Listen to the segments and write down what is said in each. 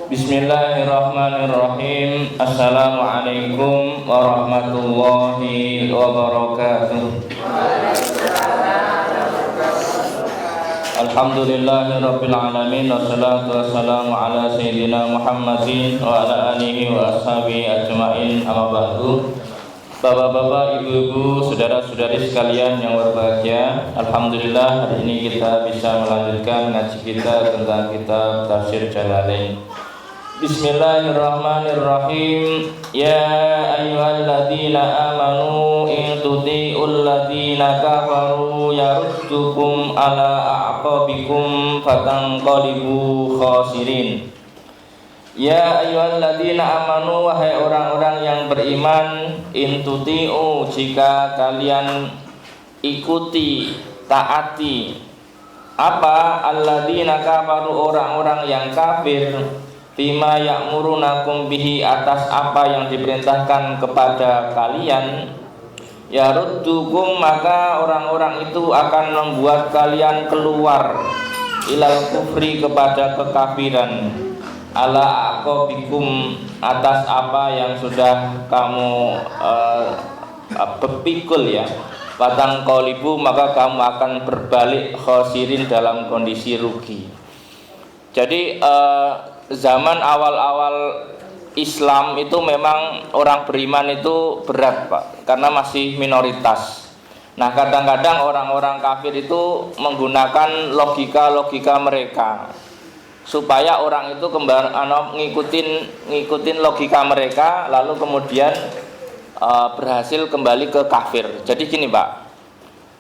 Bismillahirrahmanirrahim. Assalamualaikum warahmatullahi wabarakatuh. Alhamdulillahirabbil alamin wassalatu wassalamu ala sayyidina Muhammadin wa ala alihi wa ashabihi ajmain. Amma ba'du. Bapak-bapak, ibu-ibu, saudara-saudari sekalian yang berbahagia, alhamdulillah hari ini kita bisa melanjutkan ngaji kita tentang kitab Tafsir Jalalain. Bismillahirrahmanirrahim. Ya ayyuhalladzina amanu in tuti'ul ladzina kafaru yaruddukum ala a'qabikum fatanqalibu khasirin. Ya ayyuhalladzina amanu, wahai orang-orang yang beriman, in tuti'u, jika kalian ikuti, taati apa alladzina kafaru, orang-orang yang kafir, bima ya'murunakum bihi, atas apa yang diperintahkan kepada kalian, yaruddukum, maka orang-orang itu akan membuat kalian keluar ilal kufri, kepada kekafiran, ala aqabikum, atas apa yang sudah kamu berpikul ya, batang qalibu, maka kamu akan berbalik khosirin, dalam kondisi rugi. Jadi zaman awal-awal Islam itu memang orang beriman itu berat, Pak, karena masih minoritas. Nah, kadang-kadang orang-orang kafir itu menggunakan logika-logika mereka supaya orang itu kembali ngikutin logika mereka, lalu kemudian berhasil kembali ke kafir. Jadi gini, Pak,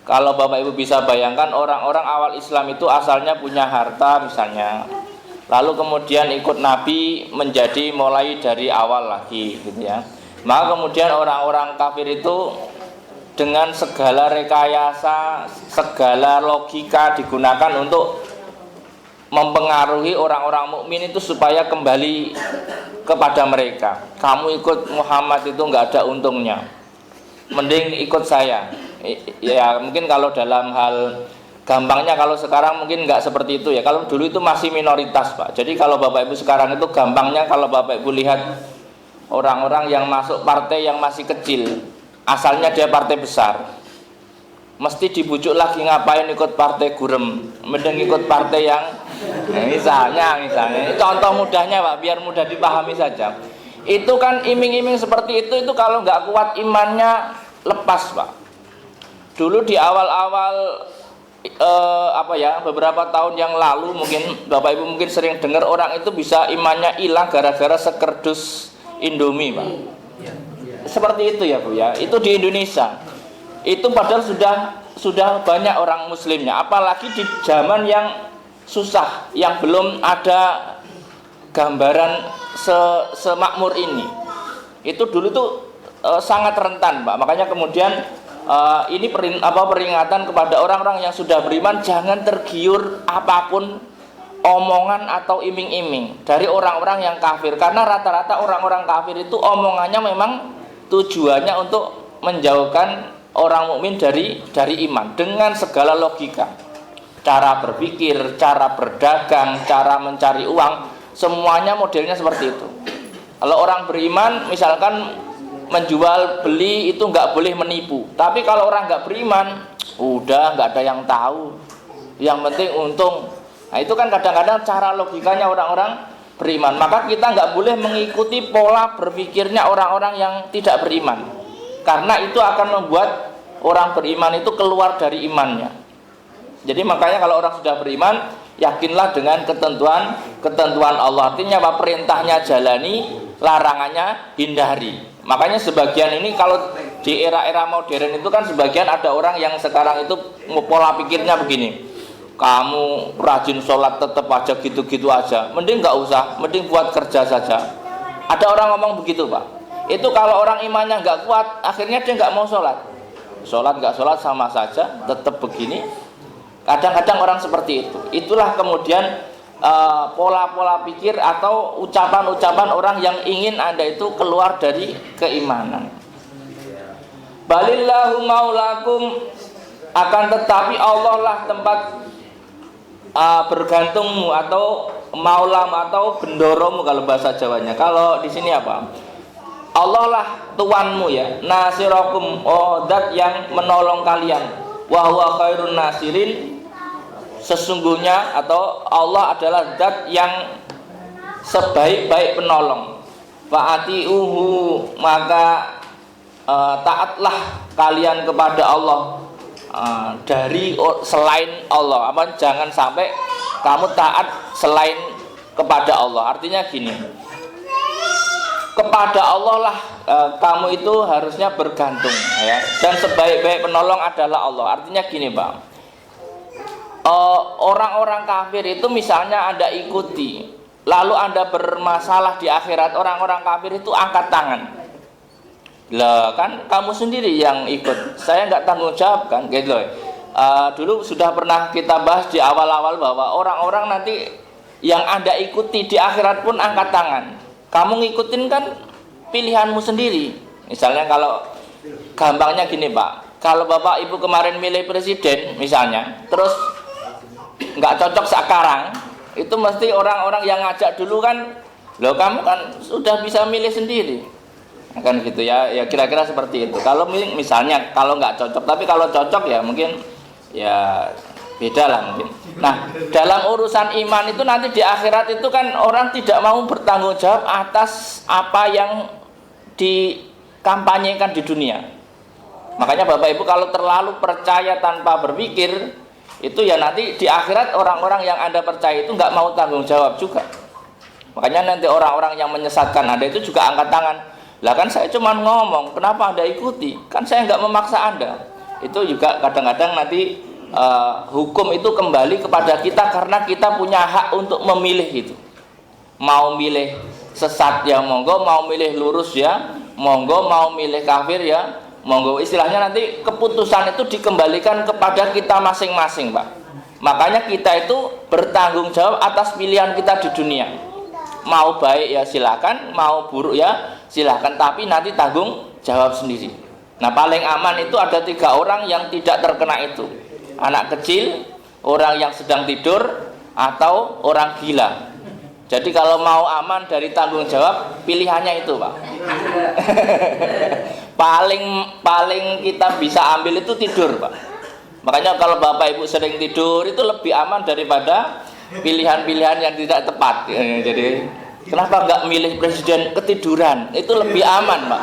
kalau Bapak Ibu bisa bayangkan, orang-orang awal Islam itu asalnya punya harta misalnya, lalu kemudian ikut Nabi menjadi mulai dari awal lagi gitu ya. Maka kemudian orang-orang kafir itu dengan segala rekayasa, segala logika digunakan untuk mempengaruhi orang-orang mukmin itu supaya kembali kepada mereka. Kamu ikut Muhammad itu enggak ada untungnya, mending ikut saya. Ya mungkin kalau dalam hal gampangnya, kalau sekarang mungkin nggak seperti itu ya. Kalau dulu itu masih minoritas, Pak. Jadi kalau Bapak Ibu sekarang itu gampangnya, kalau Bapak Ibu lihat orang-orang yang masuk partai yang masih kecil, asalnya dia partai besar, mesti dibujuk lagi, ngapain ikut partai gurem, mending ikut partai yang misalnya contoh mudahnya, Pak, biar mudah dipahami saja. Itu kan iming-iming seperti itu kalau nggak kuat imannya lepas, Pak. Dulu di awal-awal beberapa tahun yang lalu, mungkin Bapak Ibu mungkin sering dengar orang itu bisa imannya hilang gara-gara sekerdus Indomie, Pak. Seperti itu ya, Bu ya. Itu di Indonesia. Itu padahal sudah banyak orang muslimnya, apalagi di zaman yang susah, yang belum ada gambaran semakmur ini. Itu dulu tuh sangat rentan, Pak. Makanya kemudian ini peringatan kepada orang-orang yang sudah beriman, jangan tergiur apapun omongan atau iming-iming dari orang-orang yang kafir, karena rata-rata orang-orang kafir itu omongannya memang tujuannya untuk menjauhkan orang mukmin dari iman dengan segala logika, cara berpikir, cara berdagang, cara mencari uang, semuanya modelnya seperti itu. Kalau orang beriman misalkan menjual beli itu nggak boleh menipu, tapi kalau orang nggak beriman, udah nggak ada yang tahu, yang penting untung. Nah itu kan kadang-kadang cara logikanya orang-orang beriman. Maka kita nggak boleh mengikuti pola berpikirnya orang-orang yang tidak beriman, karena itu akan membuat orang beriman itu keluar dari imannya. Jadi makanya kalau orang sudah beriman, yakinlah dengan ketentuan Allah. Artinya apa? Perintahnya jalani, larangannya hindari. Makanya sebagian ini kalau di era-era modern itu kan sebagian ada orang yang sekarang itu pola pikirnya begini, kamu rajin sholat tetap aja gitu-gitu aja, mending nggak usah, mending buat kerja saja. Ada orang ngomong begitu, Pak. Itu kalau orang imannya nggak kuat, akhirnya dia nggak mau sholat nggak sholat sama saja, tetap begini. Kadang-kadang orang seperti itu. Itulah kemudian pola-pola pikir atau ucapan-ucapan orang yang ingin Anda itu keluar dari keimanan. Balillahu maulakum, akan tetapi Allah lah tempat bergantungmu atau maulam atau bendoromu kalau bahasa Jawanya. Kalau di sini apa? Allah lah tuanmu ya. Nasirakum, oh zat yang menolong kalian. Wa huwa khairun nasirin. Sesungguhnya atau Allah adalah zat yang sebaik-baik penolong. Fa'atiuhu, maka taatlah kalian kepada Allah dari selain Allah. Apa, jangan sampai kamu taat selain kepada Allah. Artinya gini, kepada Allah lah kamu itu harusnya bergantung ya. Dan sebaik-baik penolong adalah Allah. Artinya gini Pak, orang-orang kafir itu misalnya Anda ikuti, lalu Anda bermasalah di akhirat, orang-orang kafir itu angkat tangan. Lah kan kamu sendiri yang ikut, saya nggak tanggung jawab kan gitu loh. Dulu sudah pernah kita bahas di awal-awal bahwa orang-orang nanti yang Anda ikuti di akhirat pun angkat tangan. Kamu ngikutin kan pilihanmu sendiri. Misalnya kalau gampangnya gini Pak, kalau Bapak Ibu kemarin milih presiden misalnya, terus nggak cocok sekarang, itu mesti orang-orang yang ngajak dulu kan, loh kamu kan sudah bisa milih sendiri, kan gitu ya, ya kira-kira seperti itu. Kalau misalnya kalau nggak cocok, tapi kalau cocok ya mungkin ya beda lah mungkin. Nah dalam urusan iman itu nanti di akhirat itu kan orang tidak mau bertanggung jawab atas apa yang dikampanyekan di dunia. Makanya Bapak Ibu kalau terlalu percaya tanpa berpikir, itu ya nanti di akhirat orang-orang yang Anda percaya itu nggak mau tanggung jawab juga. Makanya nanti orang-orang yang menyesatkan Anda itu juga angkat tangan. Lah kan saya cuma ngomong, kenapa Anda ikuti? Kan saya nggak memaksa Anda. Itu juga kadang-kadang nanti hukum itu kembali kepada kita karena kita punya hak untuk memilih itu. Mau milih sesat ya monggo, mau milih lurus ya monggo, mau milih kafir ya monggo. Istilahnya nanti keputusan itu dikembalikan kepada kita masing-masing Pak. Makanya kita itu bertanggung jawab atas pilihan kita di dunia. Mau baik ya silakan, mau buruk ya silakan, tapi nanti tanggung jawab sendiri. Nah paling aman itu ada 3 orang yang tidak terkena itu: anak kecil, orang yang sedang tidur, atau orang gila. Jadi kalau mau aman dari tanggung jawab, pilihannya itu Pak. paling kita bisa ambil itu tidur Pak. Makanya kalau Bapak Ibu sering tidur itu lebih aman daripada pilihan-pilihan yang tidak tepat. Jadi kenapa nggak milih presiden ketiduran? Itu lebih aman Pak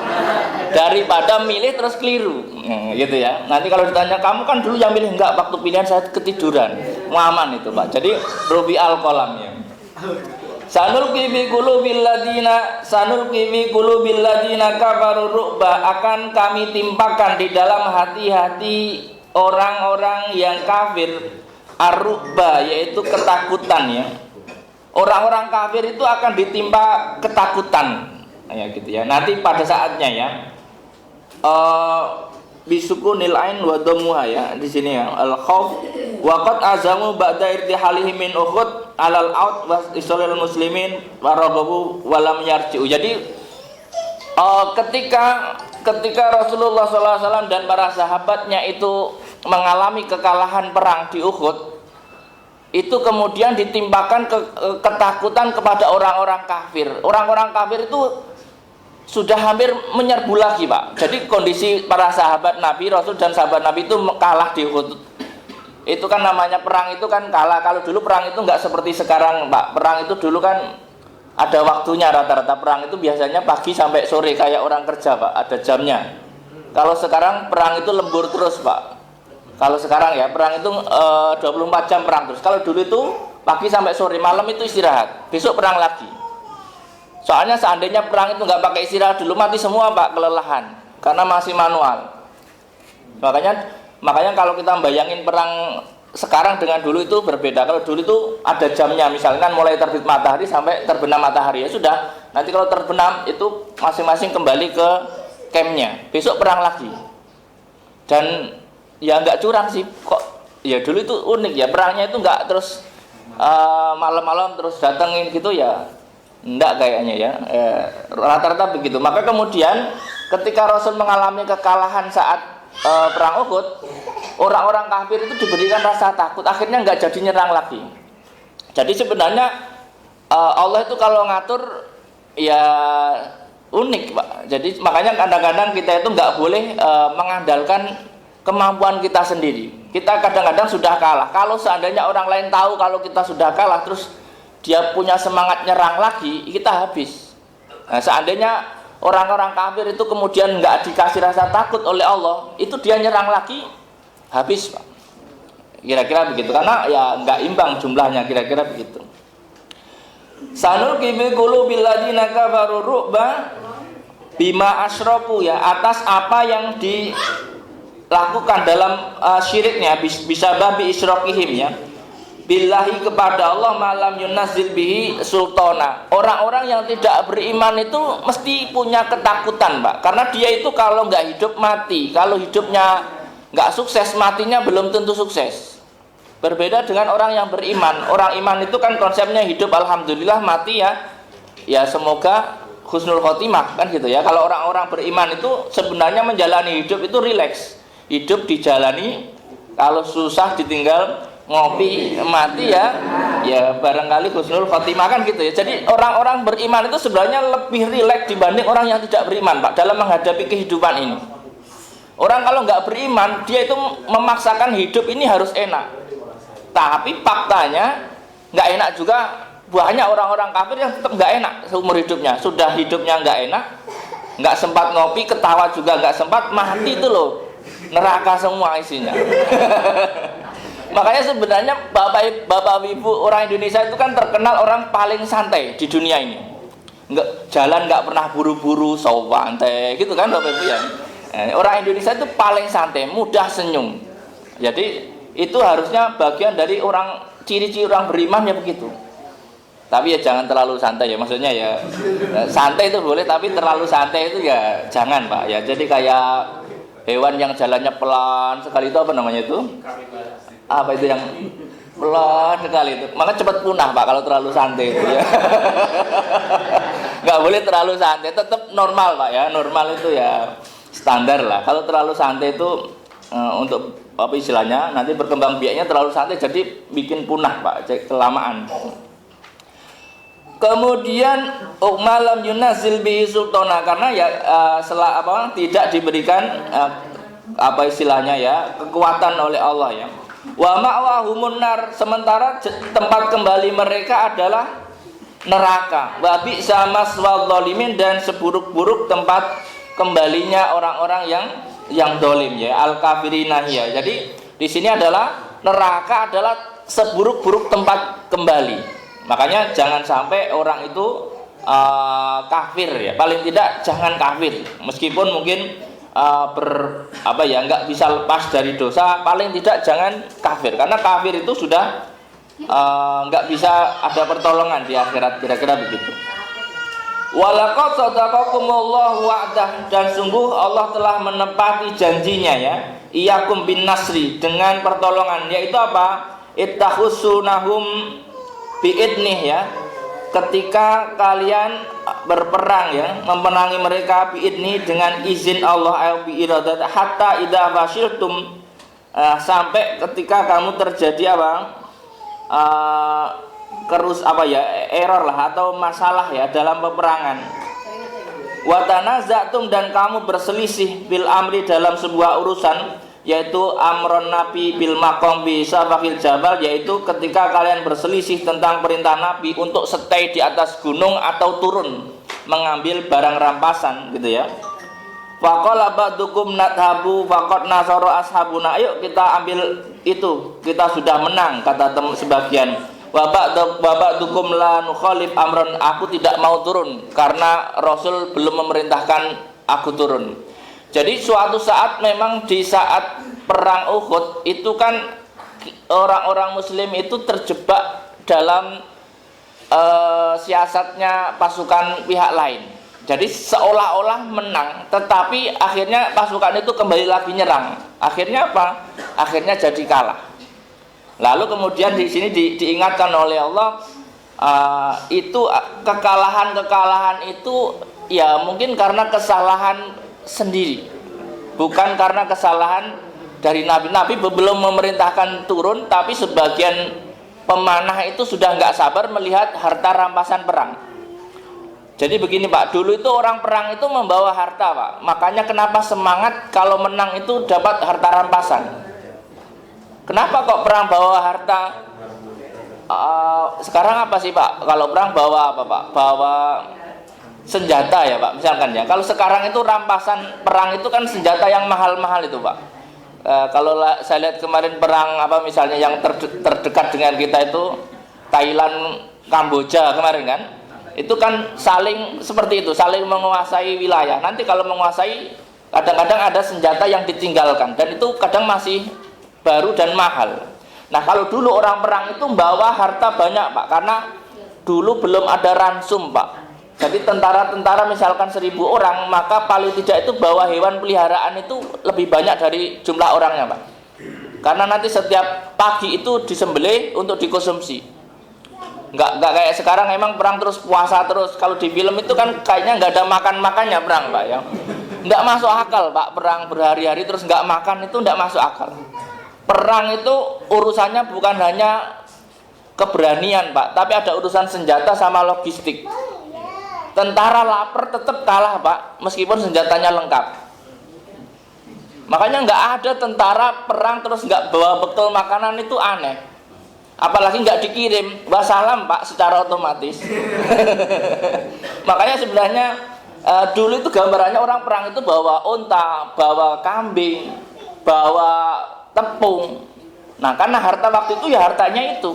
daripada milih terus keliru gitu ya. Nanti kalau ditanya, kamu kan dulu yang milih, enggak, waktu pilihan saya ketiduran. Aman itu Pak. Jadi rubi al-qalam ya. Sanulqi fi qulubil ladina kafaru ru'ba, akan kami timpakan di dalam hati-hati orang-orang yang kafir ar-ru'ba, yaitu ketakutan ya. Orang-orang kafir itu akan ditimpa ketakutan ya gitu ya. Nanti pada saatnya ya. Bisukunil ain wa dhammuha ya di sini ya, al khauf wa qad azamu ba'da irtihalihim min Uhud alal out wa isolil muslimin wa raghabu wa lam yarji'u. Jadi ketika Rasulullah SAW dan para sahabatnya itu mengalami kekalahan perang di Uhud, itu kemudian ditimpakan ketakutan kepada orang-orang kafir. Orang-orang kafir itu sudah hampir menyerbu lagi Pak. Jadi kondisi para sahabat Nabi, Rasul dan sahabat Nabi itu kalah di Uhud. Itu kan namanya perang itu kan kalah. Kalau dulu perang itu nggak seperti sekarang Pak. Perang itu dulu kan ada waktunya, rata-rata perang itu biasanya pagi sampai sore kayak orang kerja Pak, ada jamnya. Kalau sekarang perang itu lembur terus Pak. Kalau sekarang ya perang itu 24 jam perang terus. Kalau dulu itu pagi sampai sore, malam itu istirahat, besok perang lagi. Soalnya seandainya perang itu nggak pakai istirahat dulu, mati semua Pak, kelelahan karena masih manual. Makanya kalau kita bayangin perang sekarang dengan dulu itu berbeda. Kalau dulu itu ada jamnya, misalkan mulai terbit matahari sampai terbenam matahari, ya sudah. Nanti kalau terbenam itu masing-masing kembali ke campnya, besok perang lagi. Dan ya nggak curang sih kok. Ya dulu itu unik ya, perangnya itu nggak terus malam-malam terus datengin gitu ya. Enggak kayaknya ya, rata-rata begitu. Maka kemudian ketika Rasul mengalami kekalahan saat perang Uhud, orang-orang kafir itu diberikan rasa takut, akhirnya enggak jadi nyerang lagi. Jadi sebenarnya Allah itu kalau ngatur ya unik Pak. Jadi makanya kadang-kadang kita itu nggak boleh mengandalkan kemampuan kita sendiri. Kita kadang-kadang sudah kalah. Kalau seandainya orang lain tahu kalau kita sudah kalah, terus dia punya semangat nyerang lagi, kita habis. Nah, seandainya orang-orang kafir itu kemudian nggak dikasih rasa takut oleh Allah, itu dia nyerang lagi, habis Pak. Kira-kira begitu, karena ya nggak imbang jumlahnya, kira-kira begitu. Sanulqi fi qulubil ladzina kafaru ru'ba bima asyraku, ya, atas apa yang dilakukan dalam syiriknya, bisa babi isyrokihim, ya, billahi kepada Allah, malam yunazil bihi sultana. Orang-orang yang tidak beriman itu mesti punya ketakutan Pak, karena dia itu kalau nggak hidup mati, kalau hidupnya nggak sukses, matinya belum tentu sukses. Berbeda dengan orang yang beriman. Orang iman itu kan konsepnya hidup alhamdulillah, mati ya semoga husnul khotimah, kan gitu ya. Kalau orang-orang beriman itu sebenarnya menjalani hidup itu rileks, hidup dijalani, kalau susah ditinggal, ngopi, mati ya barangkali husnul khotimah, kan gitu ya. Jadi orang-orang beriman itu sebenarnya lebih rileks dibanding orang yang tidak beriman Pak, dalam menghadapi kehidupan ini. Orang kalau nggak beriman, dia itu memaksakan hidup ini harus enak, tapi faktanya nggak enak juga. Banyak orang-orang kafir yang tetap nggak enak seumur hidupnya. Sudah hidupnya nggak enak, nggak sempat ngopi, ketawa juga nggak sempat, mati itu loh, neraka semua isinya. Makanya sebenarnya bapak ibu orang Indonesia itu kan terkenal orang paling santai di dunia ini. Jalan nggak pernah buru-buru, santai gitu kan bapak ibu ya. Orang Indonesia itu paling santai, mudah senyum. Jadi itu harusnya bagian dari orang, ciri-ciri orang beriman ya begitu. Tapi ya jangan terlalu santai ya, maksudnya ya santai itu boleh, tapi terlalu santai itu ya jangan Pak ya. Jadi kayak hewan yang jalannya pelan sekali itu apa namanya itu? Apa itu yang pelan sekali itu? Maka cepat punah Pak kalau terlalu santai itu ya. Nggak boleh terlalu santai, tetap normal Pak ya. Normal itu ya standar lah. Kalau terlalu santai itu untuk apa istilahnya, nanti berkembang biaknya terlalu santai, jadi bikin punah Pak, kelamaan. Kemudian malam yunazil bihi sultana, karena ya tidak diberikan apa istilahnya ya, kekuatan oleh Allah ya. Wa ma'wahumun nar, sementara tempat kembali mereka adalah neraka. Wa bi'sa maswal zalimin, dan seburuk-buruk tempat kembalinya orang-orang yang dolim ya, al kafirina ya. Jadi di sini adalah neraka adalah seburuk-buruk tempat kembali. Makanya jangan sampai orang itu kafir ya. Paling tidak jangan kafir, meskipun mungkin nggak bisa lepas dari dosa. Paling tidak jangan kafir, karena kafir itu sudah nggak bisa ada pertolongan di akhirat, kira-kira begitu. Walaqad sadaqakumullahu wa'dah, dan sungguh Allah telah menepati janjinya ya, iyakum bin nasri, dengan pertolongan, yaitu apa? Ittakhussunahum biidnih ya, ketika kalian berperang ya, memenangi mereka biidnih, dengan izin Allah, ayo biiradat, hatta idza fasyiltum, sampai ketika kamu terjadi error lah atau masalah ya dalam peperangan. Wa tanazatum, dan kamu berselisih bil amri, dalam sebuah urusan, yaitu amron nabi bil maqam bi safakil jabal, yaitu ketika kalian berselisih tentang perintah Nabi untuk stay di atas gunung atau turun mengambil barang rampasan gitu ya. Faqala ba'dukum nadhabu faqad nasara ashabuna, ayo kita ambil itu, kita sudah menang, kata sebagian. Wa ba'dukum la nukhalif amron, aku tidak mau turun karena Rasul belum memerintahkan aku turun. Jadi suatu saat memang di saat perang Uhud itu kan orang-orang muslim itu terjebak dalam siasatnya pasukan pihak lain. Jadi seolah-olah menang, tetapi akhirnya pasukan itu kembali lagi nyerang. Akhirnya apa? Akhirnya jadi kalah. Lalu kemudian di sini diingatkan oleh Allah, itu kekalahan itu ya mungkin karena kesalahan sendiri, bukan karena kesalahan dari Nabi. Nabi belum memerintahkan turun, tapi sebagian pemanah itu sudah nggak sabar melihat harta rampasan perang. Jadi begini Pak, dulu itu orang perang itu membawa harta Pak. Makanya kenapa semangat kalau menang itu dapat harta rampasan. Kenapa kok perang bawa harta? Sekarang apa sih Pak? Kalau perang bawa apa Pak? Bawa senjata ya Pak, misalkan ya. Kalau sekarang itu rampasan perang itu kan senjata yang mahal-mahal itu Pak. Kalau saya lihat kemarin perang apa misalnya yang terdekat dengan kita itu Thailand, Kamboja kemarin kan, itu kan saling seperti itu, saling menguasai wilayah. Nanti kalau menguasai kadang-kadang ada senjata yang ditinggalkan dan itu kadang masih baru dan mahal. Nah kalau dulu orang perang itu bawa harta banyak Pak, karena dulu belum ada ransum Pak. Jadi tentara-tentara misalkan 1.000 orang, maka paling tidak itu bawa hewan peliharaan itu lebih banyak dari jumlah orangnya Pak. Karena nanti setiap pagi itu disembelih untuk dikonsumsi. Nggak kayak sekarang emang perang terus puasa terus. Kalau di film itu kan kayaknya nggak ada makan-makannya perang Pak ya. Nggak masuk akal Pak, perang berhari-hari terus nggak makan itu nggak masuk akal. Perang itu urusannya bukan hanya keberanian Pak, tapi ada urusan senjata sama logistik. Tentara lapar tetap kalah Pak, meskipun senjatanya lengkap. Makanya nggak ada tentara perang terus nggak bawa bekal makanan, itu aneh. Apalagi nggak dikirim, wassalam Pak, secara otomatis. Makanya sebenarnya dulu itu gambarannya orang perang itu bawa unta, bawa kambing, bawa tepung. Nah karena harta waktu itu ya hartanya itu.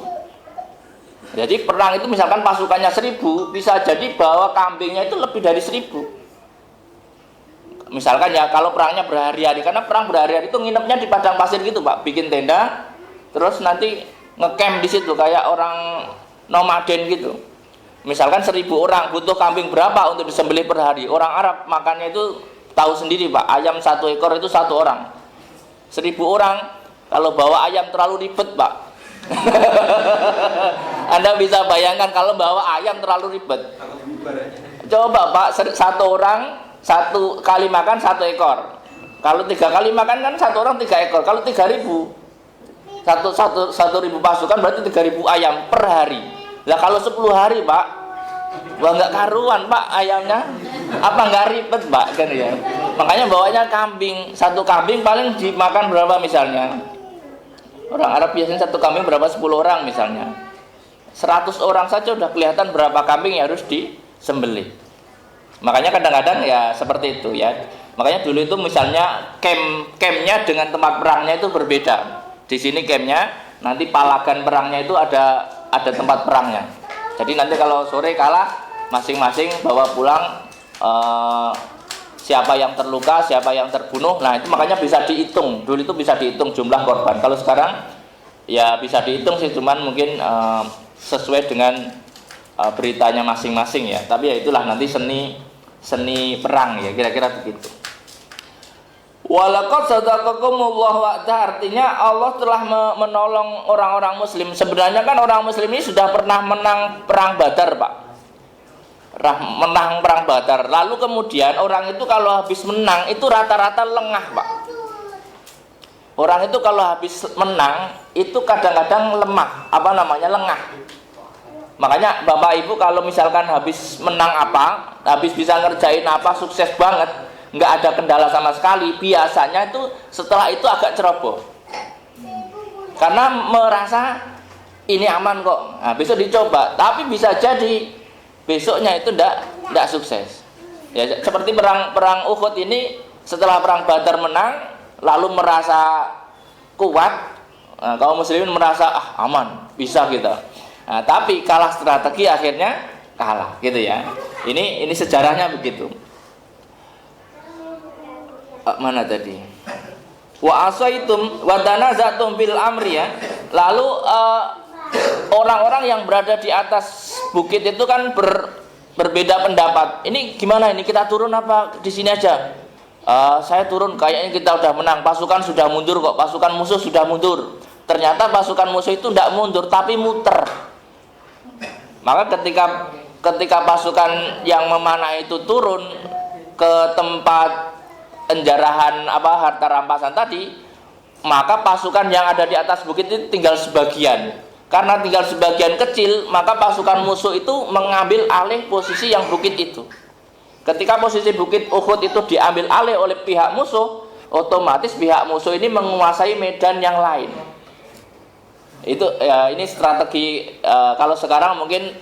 Jadi perang itu misalkan pasukannya 1.000, bisa jadi bawa kambingnya itu lebih dari 1.000. Misalkan ya kalau perangnya berhari-hari, karena perang berhari-hari itu nginepnya di padang pasir gitu Pak, bikin tenda, terus nanti ngecamp di situ kayak orang nomaden gitu. Misalkan 1.000 orang butuh kambing berapa untuk disembelih per hari. Orang Arab makannya itu tahu sendiri Pak, ayam 1 ekor itu 1 orang. 1.000 orang kalau bawa ayam terlalu ribet Pak. Anda bisa bayangkan kalau bawa ayam terlalu ribet. Coba Pak, 1 orang 1 kali makan 1 ekor. Kalau 3 kali makan kan 1 orang 3 ekor. Kalau 3.000 1.000 pasukan berarti 3.000 ayam per hari. Lah kalau 10 hari Pak, wah nggak karuan Pak ayamnya. Apa nggak ribet Pak kan ya? Makanya bawanya kambing. 1 kambing paling dimakan berapa misalnya? Orang Arab biasanya 1 kambing berapa? 10 orang misalnya. 100 orang saja udah kelihatan berapa kambing yang harus disembelih. Makanya kadang-kadang ya seperti itu ya. Makanya dulu itu misalnya campnya dengan tempat perangnya itu berbeda. Di sini campnya, nanti palagan perangnya itu ada tempat perangnya. Jadi nanti kalau sore kalah, masing-masing bawa pulang siapa yang terluka, siapa yang terbunuh. Nah itu makanya bisa dihitung. Dulu itu bisa dihitung jumlah korban. Kalau sekarang ya bisa dihitung sih, cuman mungkin sesuai dengan beritanya masing-masing ya. Tapi ya itulah nanti seni perang ya, kira-kira begitu. Walaqad sadaqakumullahu wa'da, artinya Allah telah menolong orang-orang muslim. Sebenarnya kan orang muslim ini sudah pernah menang perang Badar Pak. Menang perang Badar. Lalu kemudian orang itu kalau habis menang itu rata-rata lengah Pak. Orang itu kalau habis menang itu kadang-kadang lemah, lengah. Makanya Bapak Ibu kalau misalkan habis menang apa, habis bisa ngerjain apa, sukses banget, nggak ada kendala sama sekali, biasanya itu setelah itu agak ceroboh karena merasa ini aman kok. Nah, besok dicoba, tapi bisa jadi besoknya itu nggak sukses ya. Seperti perang Uhud ini, setelah perang Badar menang lalu merasa kuat, nah, kaum muslimin merasa aman, bisa kita. Nah, tapi kalah strategi akhirnya kalah gitu ya. Ini sejarahnya begitu. Mana tadi? Wa asaitum wa tanazatum bil amri ya. Lalu orang-orang yang berada di atas bukit itu kan berbeda pendapat. Ini gimana ini, kita turun apa di sini aja? Saya turun, kayaknya kita udah menang, pasukan sudah mundur kok, pasukan musuh sudah mundur. Ternyata pasukan musuh itu tidak mundur tapi muter. Maka ketika pasukan yang memanah itu turun ke tempat penjarahan harta rampasan tadi, maka pasukan yang ada di atas bukit itu tinggal sebagian. Karena tinggal sebagian kecil, maka pasukan musuh itu mengambil alih posisi yang bukit itu. Ketika posisi bukit Uhud itu diambil alih oleh pihak musuh, otomatis pihak musuh ini menguasai medan yang lain. Itu ya, ini strategi. Kalau sekarang mungkin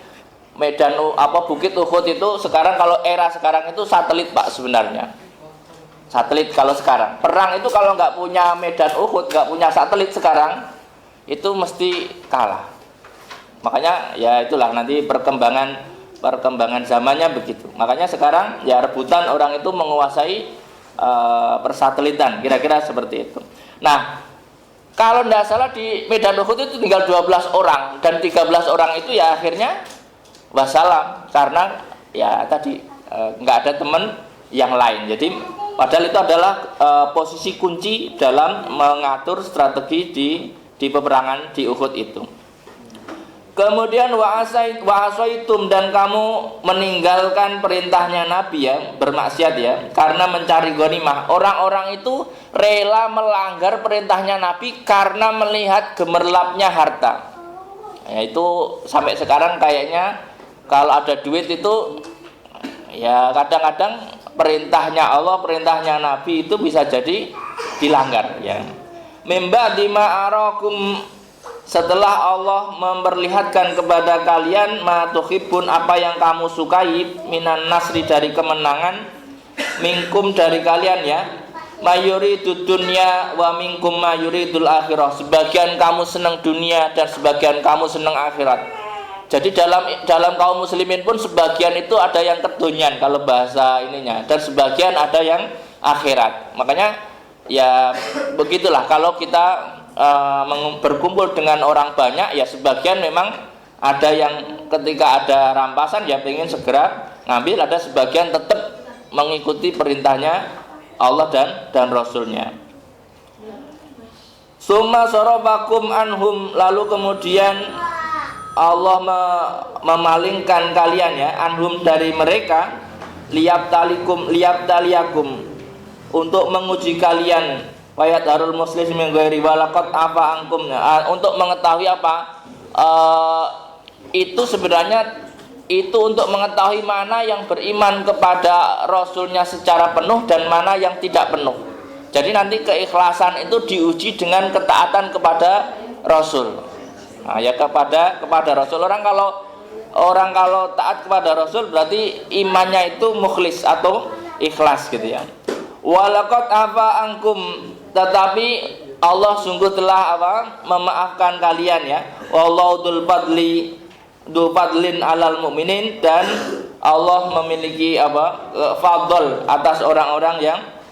medan bukit Uhud itu sekarang, kalau era sekarang itu satelit Pak sebenarnya. Satelit kalau sekarang. Perang itu kalau nggak punya medan Uhud, nggak punya satelit sekarang, itu mesti kalah. Makanya ya itulah nanti perkembangan zamannya begitu. Makanya sekarang ya rebutan orang itu menguasai persatelitan, kira-kira seperti itu. Nah, kalau tidak salah di medan Uhud itu tinggal 12 orang, dan 13 orang itu ya akhirnya wassalam, karena ya tadi nggak ada teman yang lain. Jadi padahal itu adalah posisi kunci dalam mengatur strategi di peperangan di Uhud itu. Kemudian wa'asaitum, dan kamu meninggalkan perintahnya Nabi ya, bermaksiat ya, karena mencari ghanimah. Orang-orang itu rela melanggar perintahnya Nabi karena melihat gemerlapnya harta. Ya, itu sampai sekarang kayaknya kalau ada duit itu ya kadang-kadang perintahnya Allah, perintahnya Nabi itu bisa jadi dilanggar ya. Mimba dima arakum, setelah Allah memperlihatkan kepada kalian ma tuhibbun, apa yang kamu sukai, minan nasri, dari kemenangan, minkum, dari kalian ya, mayuridud dunya wa minkum mayuridul akhirah, sebagian kamu senang dunia dan sebagian kamu senang akhirat. Jadi dalam kaum muslimin pun sebagian itu ada yang kedonyan kalau bahasa ininya, dan sebagian ada yang akhirat. Makanya ya begitulah, kalau kita berkumpul dengan orang banyak ya, sebagian memang ada yang ketika ada rampasan ya pengen segera ngambil, ada sebagian tetap mengikuti perintahnya Allah dan Rasulnya. Summa sarabakum anhum, lalu kemudian Allah memalingkan kalian ya, anhum, dari mereka, liyabtaliyakum, untuk menguji kalian, wayat harul muslim menggairi walakot apa angkum, untuk mengetahui apa itu sebenarnya, itu untuk mengetahui mana yang beriman kepada Rasulnya secara penuh dan mana yang tidak penuh. Jadi nanti keikhlasan itu diuji dengan ketaatan kepada Rasul. Nah, ya kepada Rasul. Orang kalau taat kepada Rasul berarti imannya itu mukhlis atau ikhlas gitu ya. Walaqad afa ankum, tetapi Allah sungguh telah memaafkan kalian ya. Wallahu dzul fadlin alal mu'minin, dan Allah memiliki fadl atas orang-orang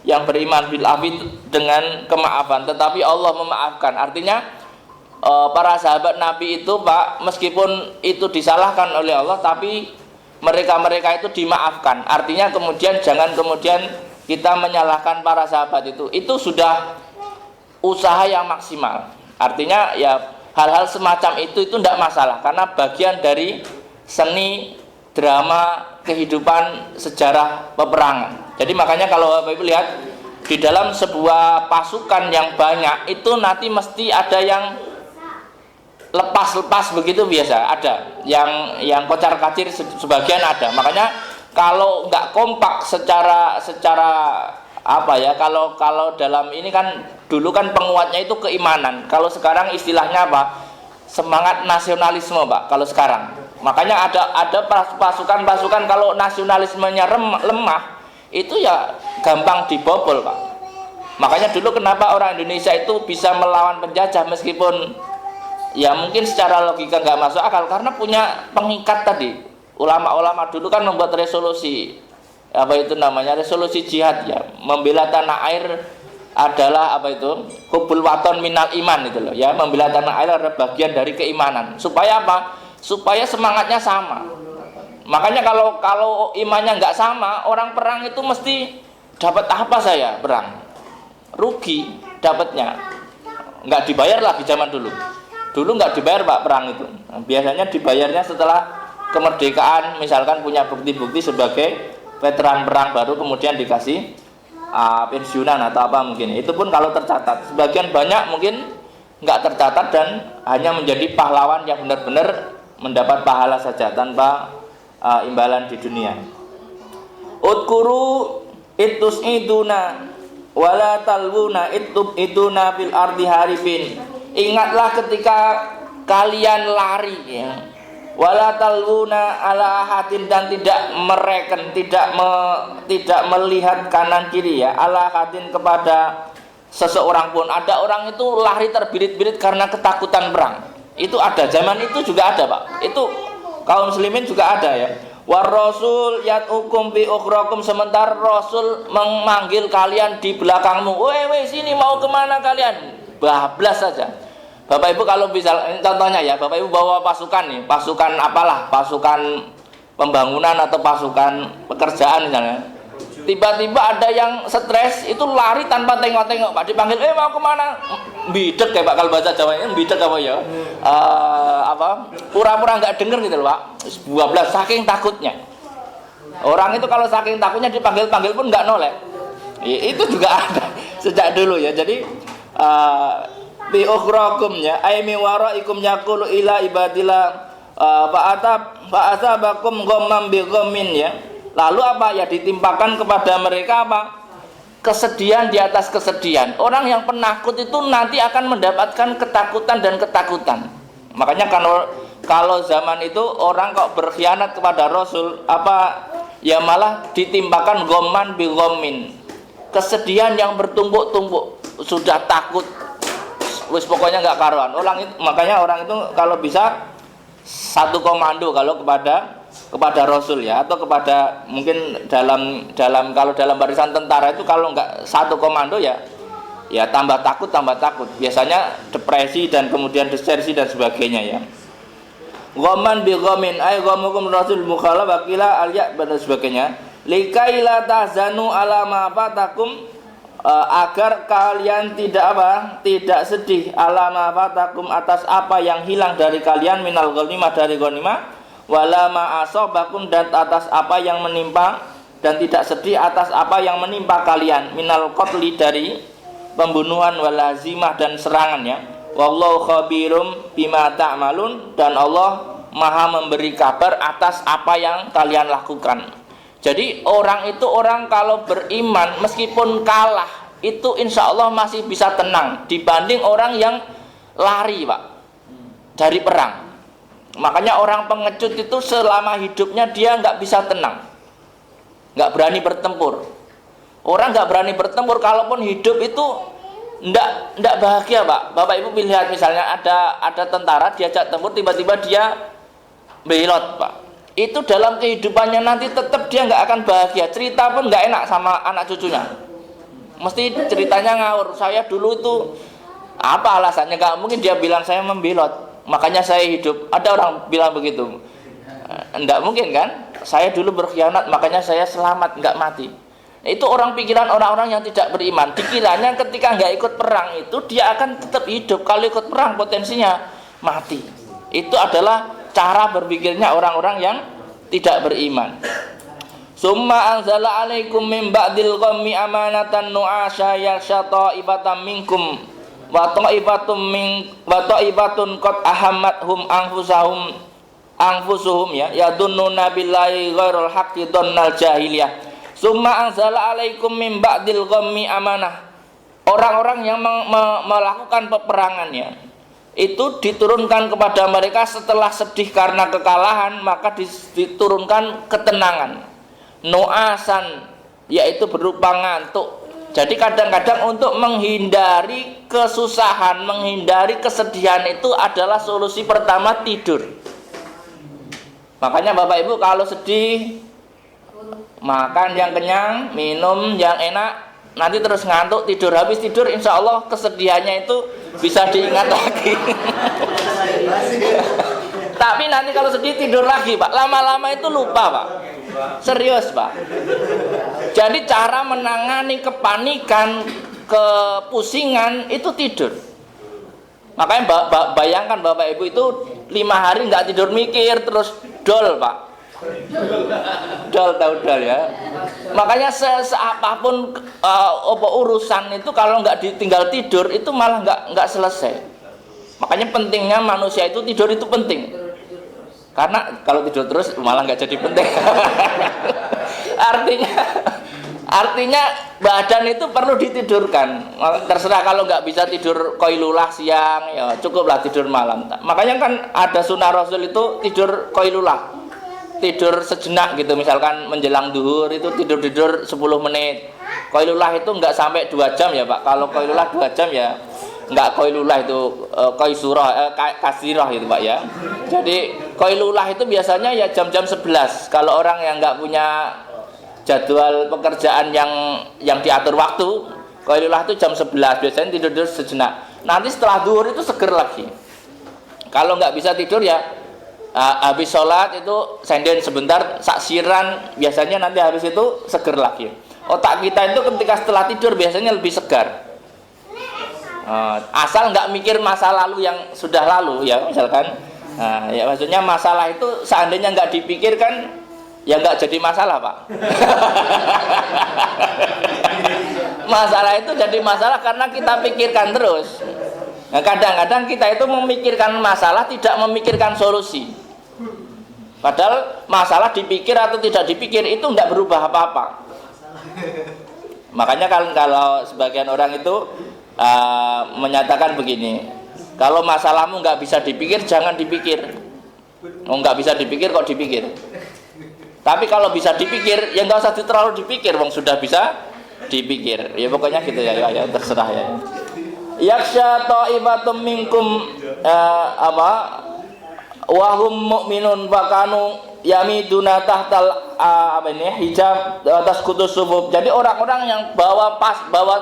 yang beriman, bil afid, dengan kemaafan. Tetapi Allah memaafkan, artinya para sahabat Nabi itu Pak, meskipun itu disalahkan oleh Allah, tapi mereka itu dimaafkan. Artinya jangan kemudian kita menyalahkan para sahabat itu sudah usaha yang maksimal. Artinya ya hal-hal semacam itu tidak masalah, karena bagian dari seni drama kehidupan sejarah peperangan. Jadi makanya kalau Bapak Ibu lihat di dalam sebuah pasukan yang banyak itu nanti mesti ada yang lepas begitu, biasa ada yang kocar-kacir, sebagian ada. Makanya kalau nggak kompak secara kalau dalam ini kan dulu kan penguatnya itu keimanan. Kalau sekarang istilahnya semangat nasionalisme Pak kalau sekarang. Makanya ada pasukan kalau nasionalismenya lemah itu ya gampang dibobol Pak. Makanya dulu kenapa orang Indonesia itu bisa melawan penjajah meskipun ya mungkin secara logika nggak masuk akal, karena punya pengikat tadi. Ulama-ulama dulu kan membuat resolusi, resolusi jihad ya, membela tanah air adalah hubul waton minal iman itu loh ya, membela tanah air adalah bagian dari keimanan. Supaya apa? Supaya semangatnya sama. Makanya kalau imannya nggak sama, orang perang itu mesti dapat apa, saya perang rugi dapatnya, nggak dibayar lah di zaman dulu nggak dibayar Pak perang itu. Biasanya dibayarnya setelah kemerdekaan, misalkan punya bukti-bukti sebagai veteran perang baru, kemudian dikasih pensiunan atau apa mungkin. Itu pun kalau tercatat. Sebagian banyak mungkin nggak tercatat dan hanya menjadi pahlawan yang benar-benar mendapat pahala saja tanpa imbalan di dunia. Udkuru itus'iduna wala talwuna itub'iduna fil ardi haribin. Ingatlah ketika kalian lari ya. Wala talwuna ala ahadin, dan tidak mereken, tidak melihat kanan kiri ya, ala ahadin kepada seseorang pun. Ada orang itu lari terbirit-birit karena ketakutan perang. Itu ada, zaman itu juga ada, Pak. Itu kaum muslimin juga ada ya. War rasul yat'ukum bi ukhrakum, sementara Rasul memanggil kalian di belakangmu. Woi sini, mau kemana kalian? Bablas saja. Bapak Ibu kalau bisa, contohnya ya, Bapak Ibu bawa pasukan nih, pasukan apalah, pasukan pembangunan atau pasukan pekerjaan misalnya. Tiba-tiba ada yang stres, itu lari tanpa tengok-tengok, Pak. Dipanggil, mau kemana? Bidek kayak Pak, kalau bahasa Jawanya bidek apa ya? Pura-pura nggak denger gitu loh, Pak. 12 saking takutnya. Orang itu kalau saking takutnya dipanggil-panggil pun nggak noleh. Itu juga ada sejak dulu ya. Jadi bi ukhrakum ya, ay mi waraikum yaqulu ila ibadillah fa'asabakum ghammam bi ghammin ya. Lalu apa ya, ditimpakan kepada mereka apa? Kesedihan di atas kesedihan. Orang yang penakut itu nanti akan mendapatkan ketakutan dan ketakutan. Makanya kalau zaman itu orang kok berkhianat kepada Rasul, apa ya, malah ditimpakan ghamman bi ghammin. Kesedihan yang bertumpuk-tumpuk, sudah takut, wis pokoknya nggak karuan. Makanya orang itu kalau bisa satu komando kalau kepada Rasul ya, atau kepada mungkin kalau dalam barisan tentara itu kalau nggak satu komando ya tambah takut. Biasanya depresi dan kemudian desersi dan sebagainya ya. Ghaman bi ghamin ay ghamukum rasul mukhalaf wakila alya dan sebagainya. Likaila tahzanu ala ma fatakum, agar kalian tidak sedih ala ma fatakum, atas apa yang hilang dari kalian, minal ghanimah, dari ghanimah, wala ma asabakum, dan atas apa yang menimpa, dan tidak sedih atas apa yang menimpa kalian, minal qatli, dari pembunuhan, wal hazimah, dan serangan ya. Wallahu khabirum bima ta'malun, dan Allah Maha memberi kabar atas apa yang kalian lakukan. Jadi orang kalau beriman meskipun kalah itu insya Allah masih bisa tenang dibanding orang yang lari, Pak, dari perang. Makanya orang pengecut itu selama hidupnya dia nggak bisa tenang, nggak berani bertempur. Orang nggak berani bertempur, kalaupun hidup itu nggak bahagia, Pak. Bapak Ibu lihat misalnya ada tentara diajak tempur, tiba-tiba dia belot, Pak. Itu dalam kehidupannya nanti tetap dia nggak akan bahagia. Cerita pun nggak enak sama anak cucunya. Mesti ceritanya ngawur. Saya dulu itu apa alasannya? Nggak mungkin dia bilang saya membelot, makanya saya hidup. Ada orang bilang begitu. Nggak mungkin kan? Saya dulu berkhianat, makanya saya selamat, nggak mati. Itu pikiran orang-orang yang tidak beriman. Dikiranya ketika nggak ikut perang itu dia akan tetap hidup. Kalau ikut perang potensinya mati. Itu adalah cara berpikirnya orang-orang yang tidak beriman. Summa anzala alaikum min ba'dil ghammi amanatan nu'asya yaghsha ta'ibatan minkum wa ta'ibatun qad ahammathum anfusuhum ya yadunnuna billahi ghairul haqqi dhannal jahiliyah. Summa anzala alaikum min ba'dil ghammi amanah. Orang-orang yang melakukan peperangan ya, itu diturunkan kepada mereka setelah sedih karena kekalahan, maka diturunkan ketenangan, nu'asan, yaitu berupa ngantuk. Jadi kadang-kadang untuk menghindari kesusahan, menghindari kesedihan itu adalah solusi pertama tidur. Makanya Bapak Ibu kalau sedih, makan yang kenyang, minum yang enak, nanti terus ngantuk, tidur. Habis tidur insya Allah kesedihannya itu bisa diingat lagi. Tapi nanti kalau sedih tidur lagi, Pak. Lama-lama itu lupa, Pak. Serius, Pak. Jadi cara menangani kepanikan, kepusingan itu tidur. Makanya bayangkan Bapak Ibu itu 5 hari nggak tidur mikir, terus dol, Pak. Tahu ya. Makanya seapapun urusan itu kalau nggak ditinggal tidur itu malah nggak selesai. Makanya pentingnya manusia itu tidur itu penting. Karena kalau tidur terus malah nggak jadi penting. artinya badan itu perlu ditidurkan. Terserah kalau nggak bisa tidur qailulah siang, ya cukuplah tidur malam. Makanya kan ada sunnah Rasul itu tidur qailulah, tidur sejenak gitu. Misalkan menjelang duhur itu tidur 10 menit. Qailulah itu nggak sampai 2 jam ya Pak. Kalau qailulah 2 jam ya nggak qailulah itu kasirah gitu Pak ya. Jadi qailulah itu biasanya ya jam-jam 11. Kalau orang yang nggak punya jadwal pekerjaan yang diatur waktu, qailulah itu jam 11, biasanya tidur sejenak. Nanti setelah duhur itu seger lagi. Kalau nggak bisa tidur ya habis sholat itu senden sebentar, saksiran, biasanya nanti habis itu seger lagi. Otak kita itu ketika setelah tidur biasanya lebih segar. Asal nggak mikir masa lalu yang sudah lalu ya, misalkan ya maksudnya masalah itu seandainya nggak dipikirkan ya nggak jadi masalah Pak. Masalah itu jadi masalah karena kita pikirkan terus. Nah, kadang-kadang kita itu memikirkan masalah, tidak memikirkan solusi. Padahal masalah dipikir atau tidak dipikir itu nggak berubah apa-apa. Makanya kalau sebagian orang itu menyatakan begini, kalau masalahmu nggak bisa dipikir, jangan dipikir. Nggak bisa dipikir kok dipikir. Tapi kalau bisa dipikir, ya nggak usah terlalu dipikir, wong sudah bisa dipikir. Ya pokoknya gitu ya terserah ya. Yaksha ta'ibatum minkum wahum mu'minun bakanu yamiduna tahtal hijab atas kutus subuh. Jadi orang-orang yang bawa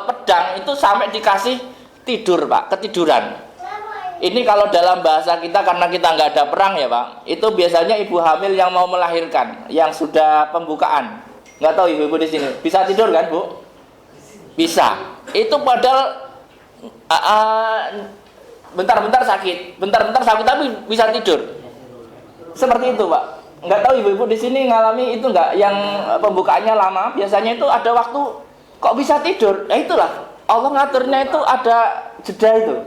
pedang itu sampai dikasih tidur Pak, ketiduran. Ini kalau dalam bahasa kita, karena kita nggak ada perang ya Pak, itu biasanya ibu hamil yang mau melahirkan, yang sudah pembukaan. Nggak tahu ibu-ibu di sini bisa tidur kan Bu? Bisa. Itu padahal bentar-bentar sakit tapi bisa tidur. Seperti itu Pak. Nggak tahu ibu-ibu di sini ngalami itu nggak, yang pembukaannya lama, biasanya itu ada waktu kok bisa tidur. Nah itulah Allah ngaturnya, itu ada jeda itu.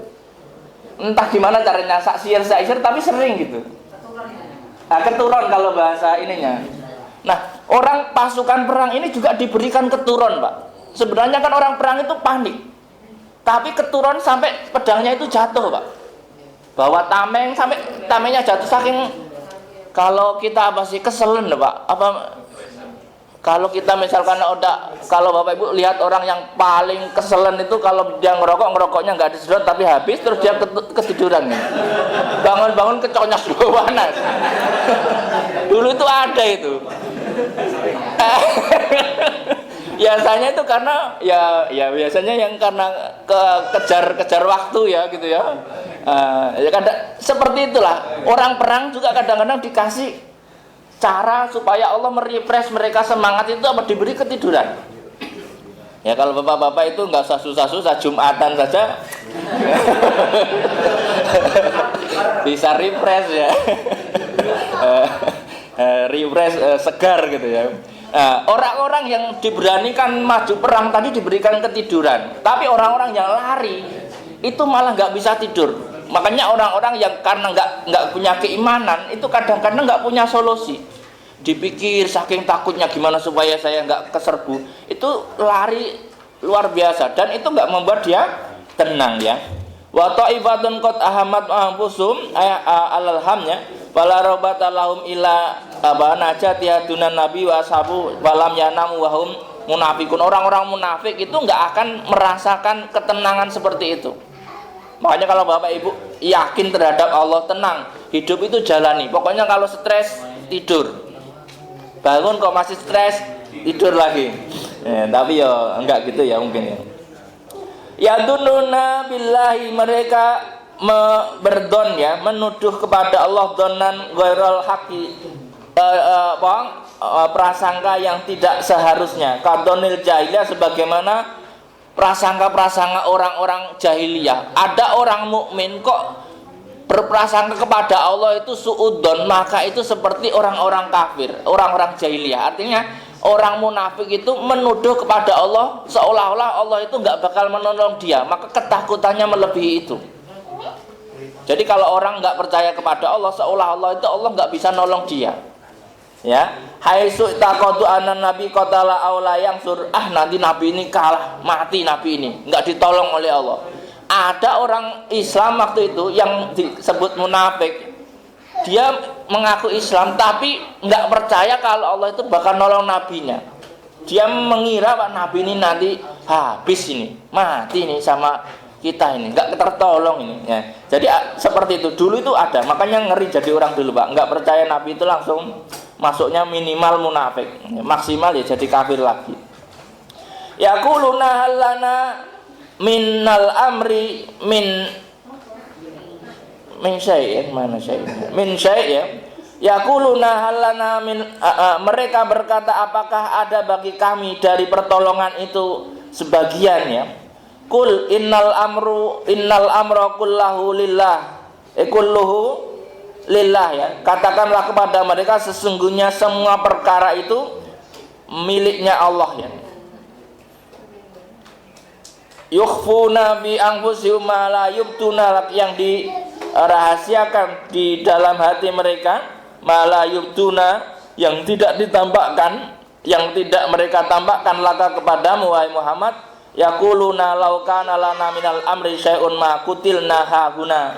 Entah gimana caranya, saksir tapi sering gitu. Keturun kalau bahasa ininya. Nah, orang pasukan perang ini juga diberikan keturun Pak. Sebenarnya kan orang perang itu panik, tapi keturun sampai pedangnya itu jatuh Pak. Bawa tameng sampai tamengnya jatuh, saking kalau kita masih keselen Pak. Kalau kita misalkan kalau Bapak Ibu lihat orang yang paling keselen itu, kalau dia ngerokoknya nggak disedot tapi habis, terus dia ketiduran nih. Bangun keconyos panas. Dulu itu ada itu. Biasanya itu karena ya biasanya yang karena kejar waktu ya gitu ya. Ya kadang seperti itulah. Orang perang juga kadang-kadang dikasih cara supaya Allah merefresh mereka semangat itu diberi ketiduran. Ya kalau bapak-bapak itu nggak usah susah-susah, Jumatan saja bisa refresh ya. Refresh segar gitu ya. Orang-orang yang diberanikan maju perang tadi diberikan ketiduran, tapi orang-orang yang lari itu malah nggak bisa tidur. Makanya orang-orang yang karena nggak punya keimanan itu kadang-kadang nggak punya solusi. Dipikir saking takutnya gimana supaya saya nggak keserbu, itu lari luar biasa, dan itu nggak membuat dia tenang ya. Wa ta'ifatun qad ahamat anfusum alal hamnya wala robata lahum ila najatiha dunan nabi wa ashabu walam yanamu wa hum munafikun. Orang-orang munafik itu nggak akan merasakan ketenangan seperti itu. Makanya kalau Bapak Ibu yakin terhadap Allah, tenang, hidup itu jalani. Pokoknya kalau stres tidur, bangun kok masih stres tidur lagi. Tapi ya enggak gitu ya mungkin ya. Ya dununa billahi, mereka berdon ya, menuduh kepada Allah donan ghairul haqi, prasangka yang tidak seharusnya. Kadonil jahiliyah, sebagaimana prasangka-prasangka orang-orang jahiliyah. Ada orang mukmin kok berprasangka kepada Allah itu suudon, maka itu seperti orang-orang kafir, orang-orang jahiliyah. Artinya orang munafik itu menuduh kepada Allah seolah-olah Allah itu nggak bakal menolong dia, maka ketakutannya melebihi itu. Jadi kalau orang nggak percaya kepada Allah, seolah-olah itu Allah nggak bisa nolong dia. Ya, haitsu taqadu anan nabi qatala aula yang sur, nanti nabi ini kalah, mati nabi ini, nggak ditolong oleh Allah. Ada orang Islam waktu itu yang disebut munafik. Dia mengaku Islam tapi nggak percaya kalau Allah itu bakal nolong nabinya. Dia mengira Pak nabi ini nanti habis ini, mati ini sama kita ini, nggak tertolong ini. Ya. Jadi seperti itu dulu itu ada, makanya ngeri jadi orang dulu Pak, nggak percaya nabi itu langsung masuknya minimal munafik, maksimal ya jadi kafir lagi. Yaquluna halana minnal amri min syai' mana syai' min syai' ya. Yaquluna halana min mereka berkata apakah ada bagi kami dari pertolongan itu sebagian ya. Qul innal amra kullahu lillah kulluhu lillah ya. Katakanlah kepada mereka sesungguhnya semua perkara itu miliknya Allah ya. Yukhfuna bi anfusihim ma la yubtuna, yang dirahasiakan di dalam hati mereka, ma la yubtuna, yang tidak ditampakkan, yang tidak mereka tampakkan laka kepadamu wahai Muhammad. Yaquluna law kana lana minal amri syai'un ma qutilna hahuna.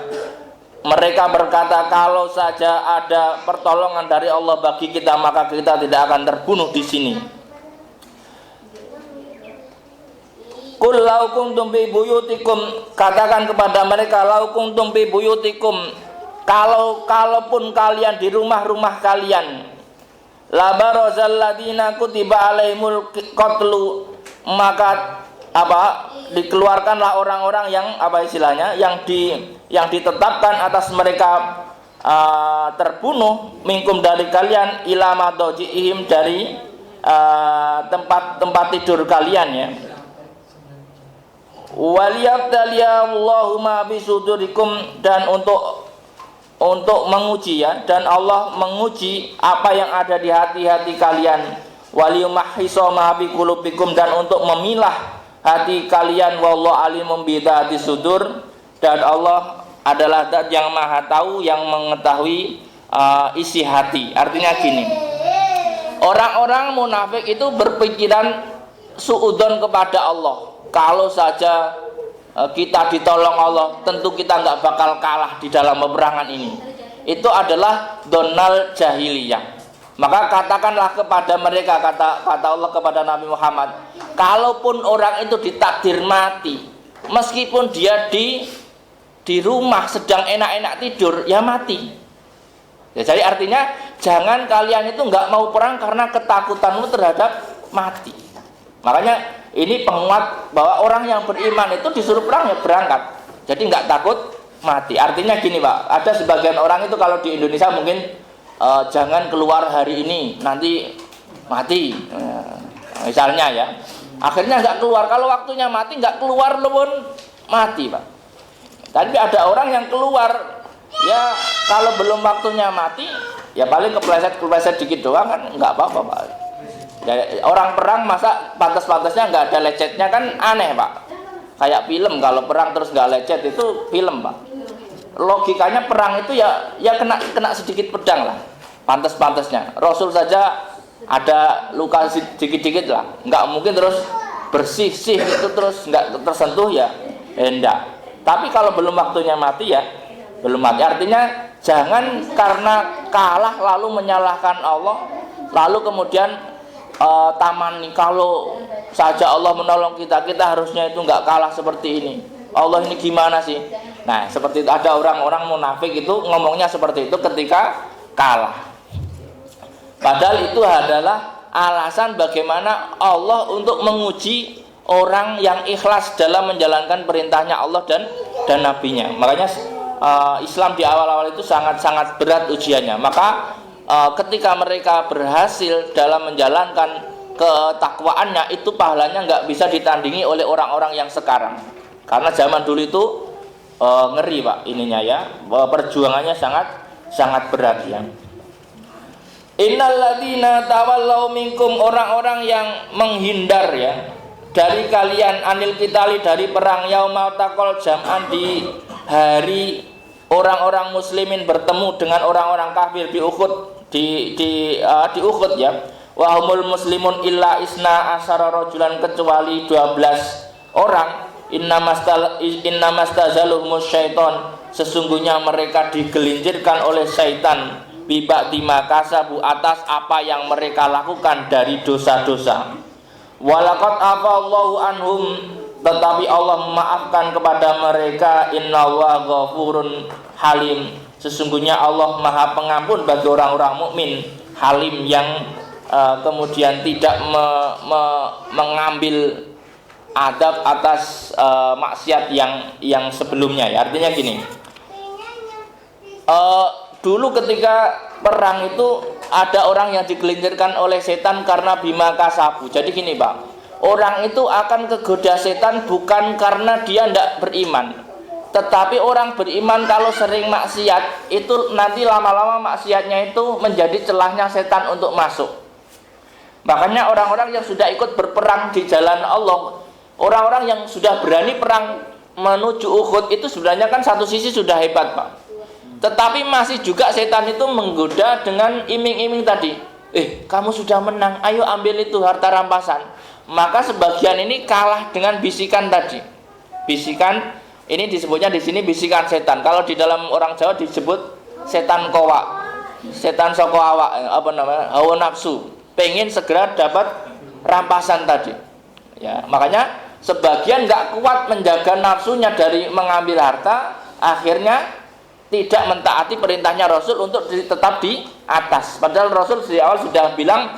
Mereka berkata kalau saja ada pertolongan dari Allah bagi kita maka kita tidak akan terbunuh di sini. Qul law kuntum fi buyutikum, katakan kepada mereka law kuntum fi buyutikum, kalaupun kalian di rumah-rumah kalian, la barazal ladina kutiba alaihimul qatlu, maka dikeluarkanlah orang-orang yang istilahnya yang ditetapkan atas mereka terbunuh minkum dari kalian ila madajihim, dari tempat tidur kalian ya. Waliyabtaliyallahu ma bisudurikum, dan untuk menguji ya, dan Allah menguji apa yang ada di hati-hati kalian. Waliyumahhisa ma biqulubikum, dan untuk memilah hati kalian. Wallahu alimum bidzati sudur, dan Allah adalah zat yang maha tahu, yang mengetahui isi hati. Artinya gini, orang-orang munafik itu berpikiran suudzon kepada Allah. Kalau saja kita ditolong Allah, tentu kita nggak bakal kalah di dalam peperangan ini. Itu adalah donal jahiliyah. Maka katakanlah kepada mereka, kata Allah kepada Nabi Muhammad, kalaupun orang itu ditakdir mati, meskipun dia di rumah sedang enak-enak tidur, ya mati. Ya, jadi artinya jangan kalian itu nggak mau perang karena ketakutanmu terhadap mati. Makanya ini penguat bahwa orang yang beriman itu disuruh perang ya berangkat. Jadi nggak takut mati. Artinya gini Pak, ada sebagian orang itu kalau di Indonesia mungkin jangan keluar hari ini, nanti mati, misalnya ya. Akhirnya nggak keluar, kalau waktunya mati nggak keluar pun mati Pak. Tapi ada orang yang keluar, ya kalau belum waktunya mati, ya paling kepleset dikit doang kan nggak apa-apa Pak. Ya, orang perang masa pantas-pantasnya nggak ada lecetnya kan aneh Pak. Kayak film, kalau perang terus nggak lecet itu film Pak. Logikanya perang itu ya kena sedikit pedang lah, pantas-pantasnya. Rasul saja ada luka sedikit-sedikit lah, nggak mungkin terus bersih itu terus nggak tersentuh ya, enggak. Tapi kalau belum waktunya mati ya belum mati. Artinya jangan karena kalah lalu menyalahkan Allah, lalu kemudian tamani kalau saja Allah menolong kita harusnya itu nggak kalah seperti ini. Allah ini gimana sih? Nah seperti itu, ada orang-orang munafik itu ngomongnya seperti itu ketika kalah. Padahal itu adalah alasan bagaimana Allah untuk menguji orang yang ikhlas dalam menjalankan perintahnya Allah dan nabinya. Makanya Islam di awal-awal itu sangat-sangat berat ujiannya. Maka ketika mereka berhasil dalam menjalankan ketakwaannya, itu pahalanya nggak bisa ditandingi oleh orang-orang yang sekarang. Karena zaman dulu itu ngeri Pak ininya ya, perjuangannya sangat berat ya. Innalladzina tawallau minkum, orang-orang yang menghindar ya dari kalian anil qitali, dari perang, yaumal taqal jam'an, di hari orang-orang muslimin bertemu dengan orang-orang kafir di Uhud, di Uhud ya. Wa humul muslimun illa isna asyara rajulan, kecuali 12 orang. Innamastazaluhumus syaiton, sesungguhnya mereka digelincirkan oleh syaitan, bibak dimakasabu, atas apa yang mereka lakukan dari dosa-dosa. Walaqad afallahu anhum, tetapi Allah memaafkan kepada mereka. Innallaha ghafurun halim, sesungguhnya Allah Maha Pengampun bagi orang-orang mukmin, halim yang kemudian tidak mengambil adab atas maksiat yang sebelumnya ya. Artinya gini, dulu ketika perang itu ada orang yang digelincirkan oleh setan karena bima kasabu. Jadi gini Pak, orang itu akan kegoda setan bukan karena dia tidak beriman, tetapi orang beriman kalau sering maksiat itu nanti lama-lama maksiatnya itu menjadi celahnya setan untuk masuk. Makanya orang-orang yang sudah ikut berperang di jalan Allah, orang-orang yang sudah berani perang menuju Uhud itu sebenarnya kan satu sisi sudah hebat Pak, tetapi masih juga setan itu menggoda dengan iming-iming tadi. Kamu sudah menang, ayo ambil itu harta rampasan. Maka sebagian ini kalah dengan bisikan tadi. Bisikan ini disebutnya di sini bisikan setan. Kalau di dalam orang Jawa disebut setan kowak, setan soko awak, hawa nafsu, pengen segera dapat rampasan tadi. Ya, makanya sebagian nggak kuat menjaga nafsunya dari mengambil harta, akhirnya tidak mentaati perintahnya Rasul untuk tetap di atas. Padahal Rasul di awal sudah bilang,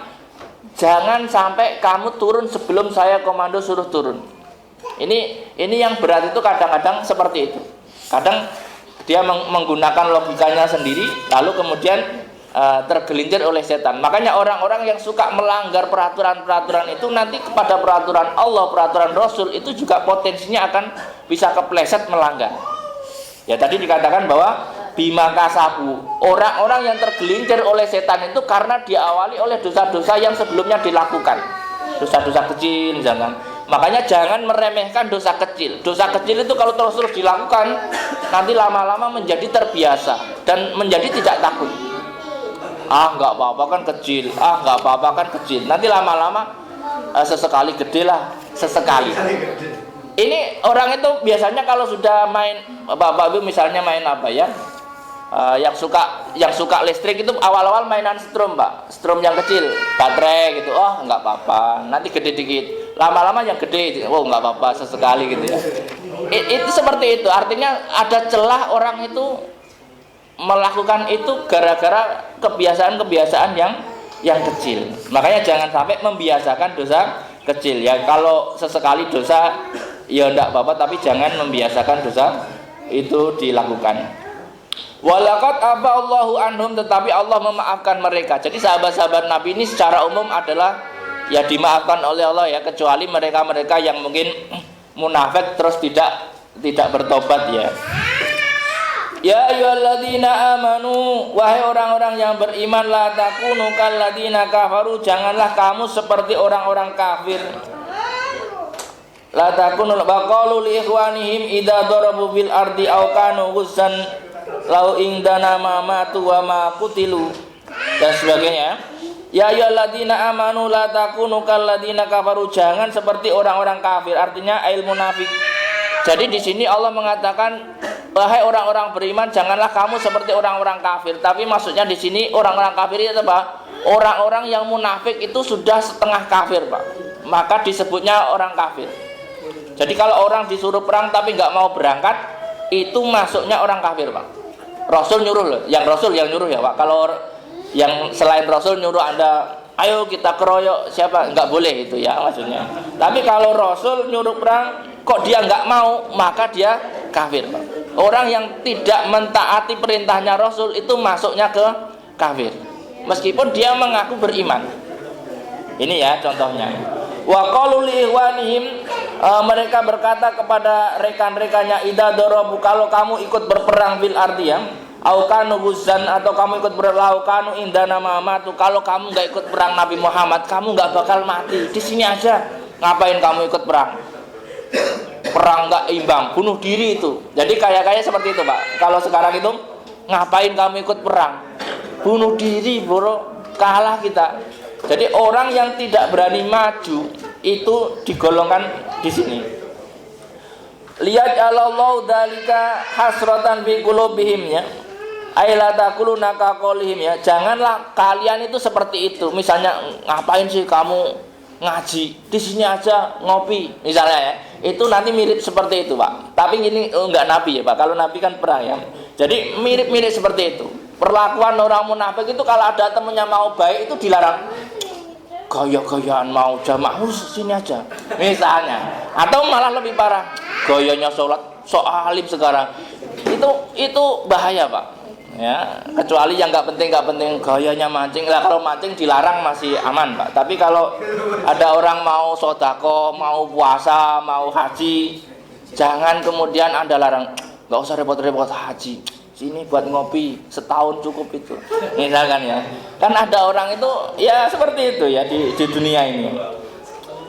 jangan sampai kamu turun sebelum saya komando suruh turun. Ini yang berat itu kadang-kadang seperti itu. Kadang dia menggunakan logikanya sendiri, lalu kemudian tergelincir oleh setan. Makanya orang-orang yang suka melanggar peraturan-peraturan itu nanti kepada peraturan Allah, peraturan Rasul itu juga potensinya akan bisa kepleset melanggar. Ya tadi dikatakan bahwa bima kasabu, orang-orang yang tergelincir oleh setan itu karena diawali oleh dosa-dosa yang sebelumnya dilakukan, dosa-dosa kecil jangan. Makanya jangan meremehkan dosa kecil. Dosa kecil itu kalau terus dilakukan nanti lama-lama menjadi terbiasa dan menjadi tidak takut. Nggak apa-apa kan kecil, nggak apa-apa kan kecil. Nanti lama-lama sesekali gede lah, sesekali. Ini orang itu biasanya kalau sudah main, Bapak Ibu misalnya main apa ya, yang suka listrik itu awal-awal mainan strum Pak, strum yang kecil, baterai gitu, nggak apa-apa. Nanti gede dikit, lama-lama yang gede, nggak apa-apa sesekali gitu ya. Itu seperti itu. Artinya ada celah orang itu melakukan itu gara-gara kebiasaan-kebiasaan yang kecil. Makanya jangan sampai membiasakan dosa kecil ya. Kalau sesekali dosa ya enggak apa-apa, tapi jangan membiasakan dosa itu dilakukan. Walaqad afallahu anhum, tetapi Allah memaafkan mereka. Jadi sahabat-sahabat Nabi ini secara umum adalah ya dimaafkan oleh Allah ya, kecuali mereka-mereka yang mungkin munafik terus tidak bertobat ya. Ya ayyuhalladzina amanu, wahai orang-orang yang beriman, la takunu kalladzina kafaru, janganlah kamu seperti orang-orang kafir. La takunu baqalu li ikhwanihim idza darabu bil ardi aw kanu ghuzzan lau indana ma matu wa ma qutilu dan sebagainya. Ya ayyuhalladzina amanu la takunu kalladzina kafaru, jangan seperti orang-orang kafir, artinya ail munafik. Jadi di sini Allah mengatakan, wahai orang-orang beriman, janganlah kamu seperti orang-orang kafir. Tapi maksudnya di sini orang-orang kafir itu apa? Orang-orang yang munafik itu sudah setengah kafir, Pak. Maka disebutnya orang kafir. Jadi kalau orang disuruh perang tapi nggak mau berangkat, itu masuknya orang kafir, Pak. Rasul nyuruh loh, yang Rasul yang nyuruh ya, Pak. Kalau yang selain Rasul nyuruh Anda, ayo kita keroyok siapa, nggak boleh itu ya maksudnya. Tapi kalau Rasul nyuruh perang kok dia nggak mau, maka dia kafir, Pak. Orang yang tidak mentaati perintahnya Rasul itu masuknya ke kafir, meskipun dia mengaku beriman. Ini ya contohnya. Wa qalu li ikhwanihim, mereka berkata kepada rekan-rekannya, idza darabu, kalau kamu ikut berperang bil ardi ya, au kanu ghuzzan, atau kamu ikut berperang kanu indana mamatu, kalau kamu nggak ikut perang Nabi Muhammad kamu nggak bakal mati di sini aja, ngapain kamu ikut perang perang nggak imbang, bunuh diri itu. Jadi kayak seperti itu Pak. Kalau sekarang itu ngapain kamu ikut perang? Bunuh diri bro, kalah kita. Jadi orang yang tidak berani maju itu digolongkan di sini. Lihat Allah dalika hasratan fi qulubihim ya. Aila taquluna kaqolihim ya. Janganlah kalian itu seperti itu. Misalnya ngapain sih kamu ngaji? Di sini aja ngopi misalnya ya. Itu nanti mirip seperti itu Pak. Tapi ini enggak nabi ya Pak. Kalau nabi kan perang ya. Jadi mirip-mirip seperti itu. Perlakuan orang munafik itu kalau ada temennya mau baik itu dilarang. Gaya-gayaan mau jamaah sini aja misalnya. Atau malah lebih parah. Gayanya sholat sok alim sekarang. Itu bahaya Pak. Ya, kecuali yang nggak penting gayanya mancing. Lah kalau mancing dilarang masih aman Pak. Tapi kalau ada orang mau sodako, mau puasa, mau haji, jangan kemudian Anda larang. Nggak usah repot-repot haji. Sini buat ngopi setahun cukup itu. Misalkan ya. Kan ada orang itu ya seperti itu ya di dunia ini.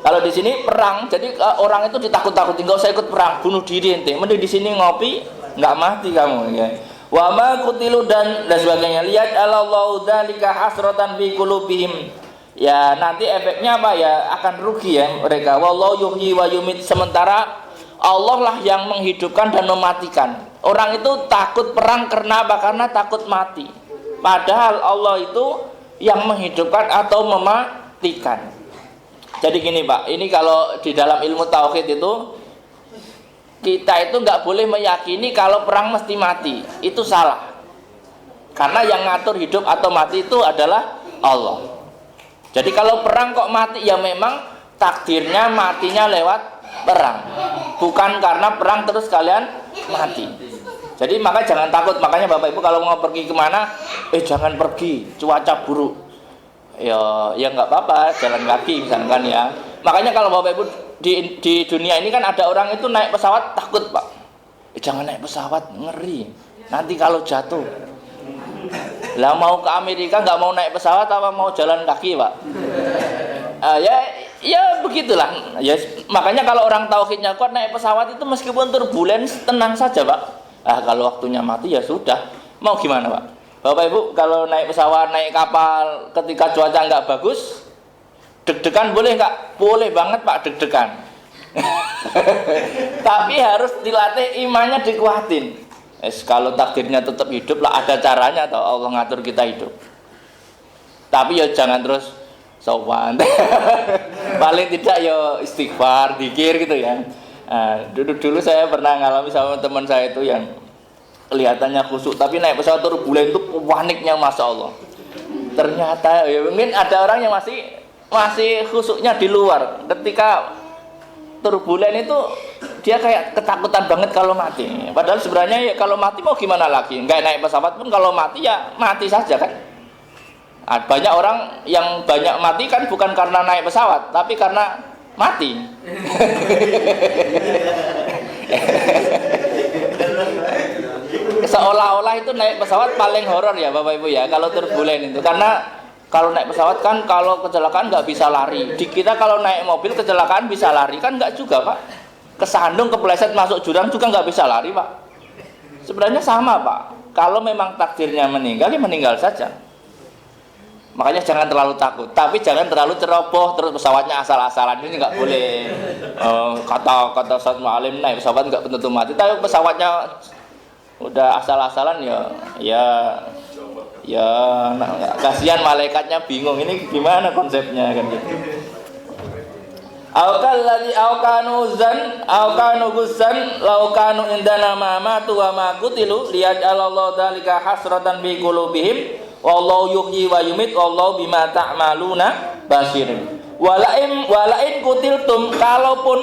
Kalau di sini perang, jadi orang itu ditakut-takutin, nggak usah ikut perang, bunuh diri ente. Mending di sini ngopi, nggak mati kamu. Ya. Wa ma qutilu dan sebagainya. Lihat Allahu dzalika hasratan fi qulubihim. Ya nanti efeknya apa ya? Akan rugi ya mereka. Wallahu yuhyi wa yumit. Sementara Allah lah yang menghidupkan dan mematikan. Orang itu takut perang karena apa? Karena takut mati. Padahal Allah itu yang menghidupkan atau mematikan. Jadi gini Pak, ini kalau di dalam ilmu tauhid itu kita itu nggak boleh meyakini kalau perang mesti mati, itu salah. Karena yang ngatur hidup atau mati itu adalah Allah. Jadi kalau perang kok mati ya memang takdirnya matinya lewat perang, bukan karena perang terus kalian mati. Jadi maka jangan takut. Makanya Bapak Ibu kalau mau pergi kemana, jangan pergi, cuaca buruk. Ya nggak apa-apa, jalan kaki misalkan ya. Makanya kalau Bapak Ibu di dunia ini kan ada orang itu naik pesawat takut Pak. Jangan naik pesawat, ngeri. Nanti kalau jatuh. Lah mau ke Amerika nggak mau naik pesawat apa mau jalan kaki Pak? Ya begitulah. Ya makanya kalau orang tauhidnya kuat naik pesawat itu meskipun turbulens tenang saja Pak. Kalau waktunya mati ya sudah. Mau gimana Pak? Bapak Ibu kalau naik pesawat, naik kapal ketika cuaca nggak bagus, deg-degan boleh nggak? Boleh banget Pak deg-degan. Tapi harus dilatih imannya dikuatin. Kalau takdirnya tetap hidup lah ada caranya toh Allah ngatur kita hidup. Tapi ya jangan terus sowan. Paling tidak ya istighfar, zikir gitu ya. Dulu saya pernah ngalami sama teman saya itu yang kelihatannya khusyuk tapi naik pesawat turbulen itu paniknya Masya Allah. Ternyata ya mungkin ada orang yang masih khusyuknya di luar. Ketika turbulen itu dia kayak ketakutan banget kalau mati. Padahal sebenarnya ya kalau mati mau gimana lagi? Nggak naik pesawat pun kalau mati ya mati saja kan. Banyak orang yang banyak mati kan bukan karena naik pesawat tapi karena mati. Seolah-olah itu naik pesawat paling horor ya Bapak Ibu ya kalau turbulen itu. Karena kalau naik pesawat kan kalau kecelakaan nggak bisa lari. Di kita kalau naik mobil kecelakaan bisa lari kan nggak juga Pak. Kesandung kepleset masuk jurang juga nggak bisa lari Pak. Sebenarnya sama Pak. Kalau memang takdirnya meninggal ya meninggal saja. Makanya jangan terlalu takut, tapi jangan terlalu ceroboh terus pesawatnya asal-asalan, ini nggak boleh. Kata Ustaz Mu'alim naik pesawat nggak tentu mati, tapi pesawatnya udah asal-asalan kasihan malaikatnya bingung ini gimana konsepnya kan gitu. Aukanu guzan laukanu indana ma matu wa ma qutilu liyaj'alallahu dzalika hasratan bi qulubihim wallahu yuhyi wa yumit wallahu bima ta'maluna basir. Walain kutiltum kalaupun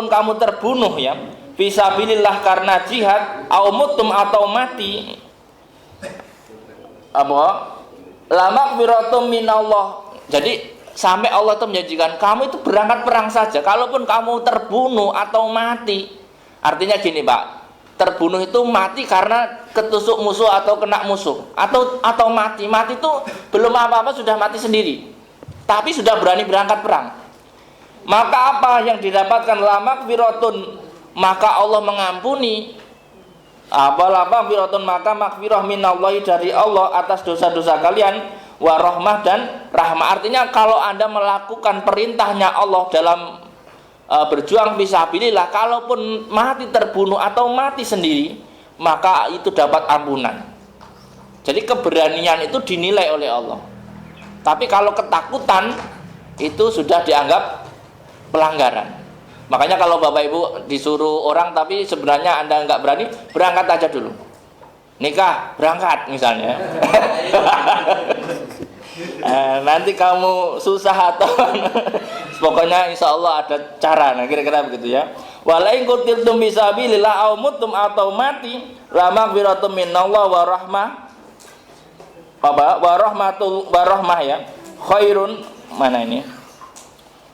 kamu terbunuh ya fisabilillah karena jihad au mutum atau mati lama biratum minallah. Jadi sampai Allah itu menjanjikan kamu itu berangkat perang saja kalaupun kamu terbunuh atau mati. Artinya gini Pak, terbunuh itu mati karena ketusuk musuh atau kena musuh atau mati itu belum apa-apa sudah mati sendiri tapi sudah berani berangkat perang. Maka apa yang didapatkan? La maghfiratun, maka Allah mengampuni. Apalah maghfiratun, maka maghfirah minallahi dari Allah atas dosa-dosa kalian, wa rahmah dan rahmah. Artinya kalau Anda melakukan perintahnya Allah dalam berjuang fisabilillah, kalaupun mati terbunuh atau mati sendiri, maka itu dapat ampunan. Jadi keberanian itu dinilai oleh Allah. Tapi kalau ketakutan itu sudah dianggap pelanggaran. Makanya kalau Bapak Ibu disuruh orang tapi sebenarnya Anda nggak berani, berangkat aja dulu. Nikah, berangkat misalnya. Nanti kamu susah atau pokoknya insya Allah ada cara. Nah kira-kira begitu ya. Walain kutiltum bisabilillah aw mutum atau mati, la maghfiratum minallah wa rahmah. Wa rahmah ya. Khairun, mana ini?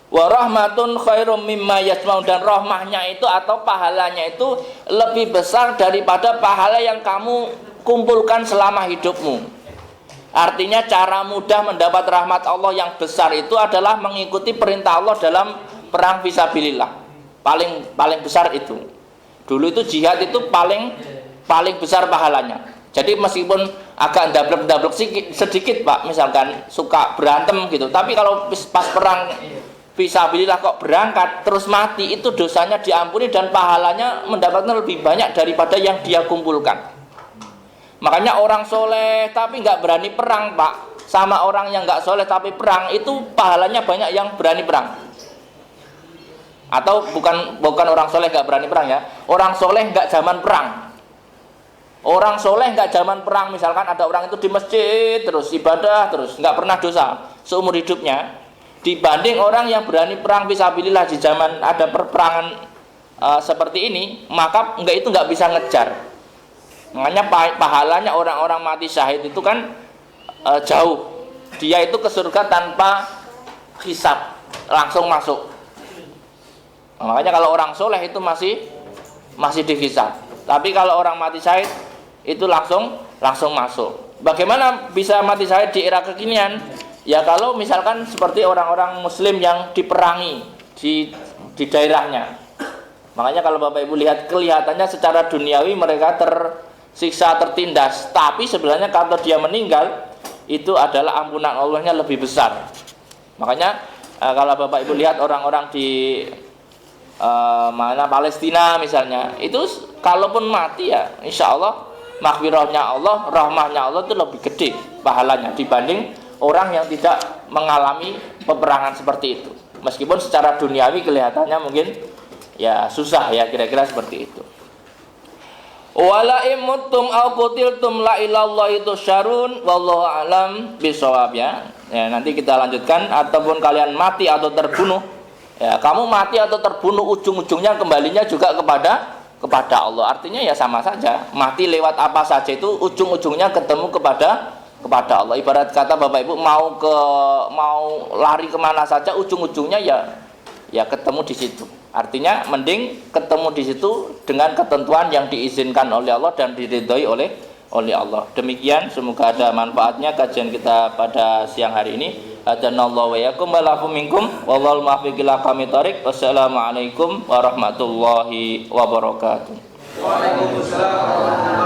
Wa rahmatun khairum mimma yasma'un, dan rahmahnya itu atau pahalanya itu lebih besar daripada pahala yang kamu kumpulkan selama hidupmu. Artinya cara mudah mendapat rahmat Allah yang besar itu adalah mengikuti perintah Allah dalam perang fisabilillah. Paling besar itu. Dulu itu jihad itu paling besar pahalanya. Jadi meskipun agak ndablek-ndablek sedikit Pak, misalkan suka berantem gitu, tapi kalau pas perang fisabilillah kok berangkat terus mati, itu dosanya diampuni dan pahalanya mendapatkan lebih banyak daripada yang dia kumpulkan. Makanya orang soleh tapi nggak berani perang Pak, sama orang yang nggak soleh tapi perang, itu pahalanya banyak yang berani perang. Atau bukan orang soleh nggak berani perang ya, orang soleh nggak zaman perang. Orang soleh nggak zaman perang, misalkan ada orang itu di masjid terus ibadah terus nggak pernah dosa seumur hidupnya, dibanding orang yang berani perang fisabilillah di zaman ada perperangan seperti ini, maka itu nggak bisa ngejar. Makanya pahalanya orang-orang mati syahid itu kan jauh, dia itu ke surga tanpa hisab, langsung masuk. Makanya kalau orang soleh itu masih dihisab, tapi kalau orang mati syahid itu langsung masuk. Bagaimana bisa mati syahid di era kekinian? Ya kalau misalkan seperti orang-orang muslim yang diperangi di daerahnya. Makanya kalau Bapak Ibu lihat, kelihatannya secara duniawi mereka tersiksa, tertindas, tapi sebenarnya kalau dia meninggal itu adalah ampunan Allahnya lebih besar. Makanya kalau Bapak Ibu lihat orang-orang di mana Palestina misalnya, itu kalaupun mati ya insya Allah maghfirahnya Allah, rahmahnya Allah itu lebih gede pahalanya dibanding orang yang tidak mengalami peperangan seperti itu. Meskipun secara duniawi kelihatannya mungkin ya susah ya, kira-kira seperti itu. Wala imuttum au qutiltum la ilallahi tusyarun wallahu alam bisawab ya. Ya, nanti kita lanjutkan. Ataupun kalian mati atau terbunuh, ya kamu mati atau terbunuh ujung-ujungnya kembalinya juga kepada Allah. Artinya ya sama saja, mati lewat apa saja itu ujung-ujungnya ketemu kepada Allah. Ibarat kata Bapak Ibu mau lari kemana saja ujung-ujungnya ya ketemu di situ. Artinya mending ketemu di situ dengan ketentuan yang diizinkan oleh Allah dan diridhoi oleh Allah. Demikian, semoga ada manfaatnya kajian kita pada siang hari ini. Hadanallahu wa yakum wa lakum minkum wallahul muwaffiq ila aqwamit thoriq. Wassalamualaikum warahmatullahi wabarakatuh. Waalaikumsalam.